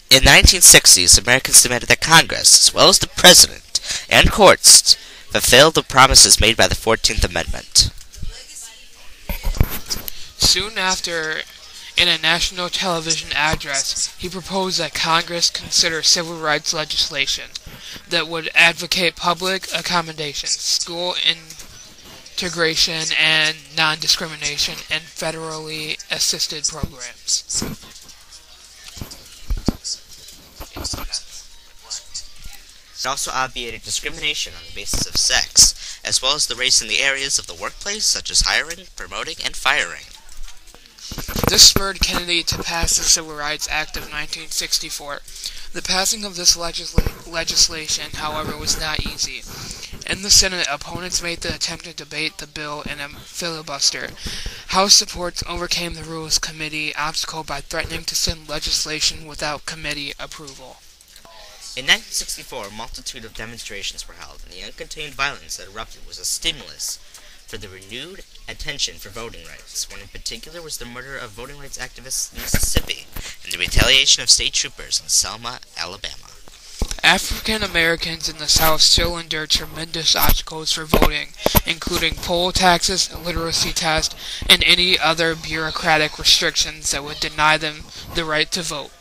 In the 1960s, Americans demanded that Congress, as well as the President and courts, fulfill the promises made by the 14th Amendment. Soon after, in a national television address, he proposed that Congress consider civil rights legislation that would advocate public accommodation, school integration and non-discrimination, and federally assisted programs. It also obviated discrimination on the basis of sex, as well as the race in the areas of the workplace such as hiring, promoting, and firing. This spurred Kennedy to pass the Civil Rights Act of 1964. The passing of this legislation, however, was not easy. In the Senate, opponents made the attempt to debate the bill in a filibuster. House supports overcame the Rules Committee obstacle by threatening to send legislation without committee approval. In 1964, a multitude of demonstrations were held, and the uncontained violence that erupted was a stimulus for the renewed attention for voting rights. One in particular was the murder of voting rights activists in Mississippi and the retaliation of state troopers in Selma, Alabama. African Americans in the South still endure tremendous obstacles for voting, including poll taxes, literacy tests, and any other bureaucratic restrictions that would deny them the right to vote.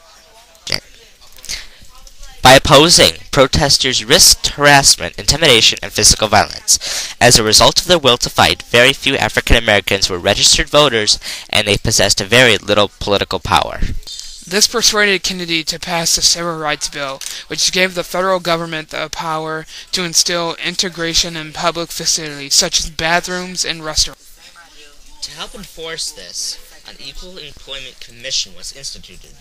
By opposing, protesters risked harassment, intimidation, and physical violence. As a result of their will to fight, very few African Americans were registered voters, and they possessed very little political power. This persuaded Kennedy to pass the Civil Rights Bill, which gave the federal government the power to instill integration in public facilities, such as bathrooms and restaurants. To help enforce this, an Equal Employment Commission was instituted,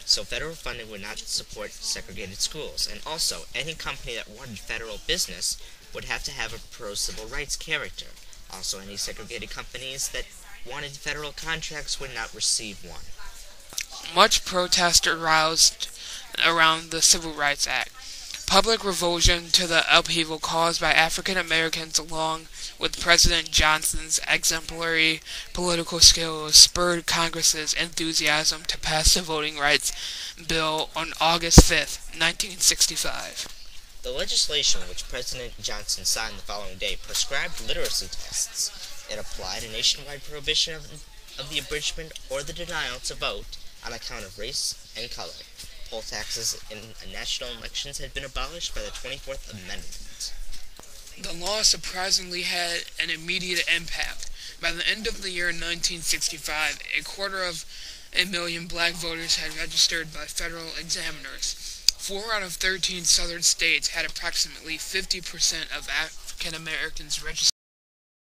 so federal funding would not support segregated schools, and also any company that wanted federal business would have to have a pro-civil rights character. Also, any segregated companies that wanted federal contracts would not receive one. Much protest aroused around the Civil Rights Act. Public revulsion to the upheaval caused by African Americans, along with President Johnson's exemplary political skills, spurred Congress's enthusiasm to pass the Voting Rights Bill on August 5, 1965. The legislation which President Johnson signed the following day prescribed literacy tests. It applied a nationwide prohibition of the abridgment or the denial to vote on account of race and color. Poll taxes in national elections had been abolished by the 24th Amendment. The law surprisingly had an immediate impact. By the end of the year 1965, 250,000 black voters had registered by federal examiners. 4 out of 13 southern states had approximately 50% of African Americans registered.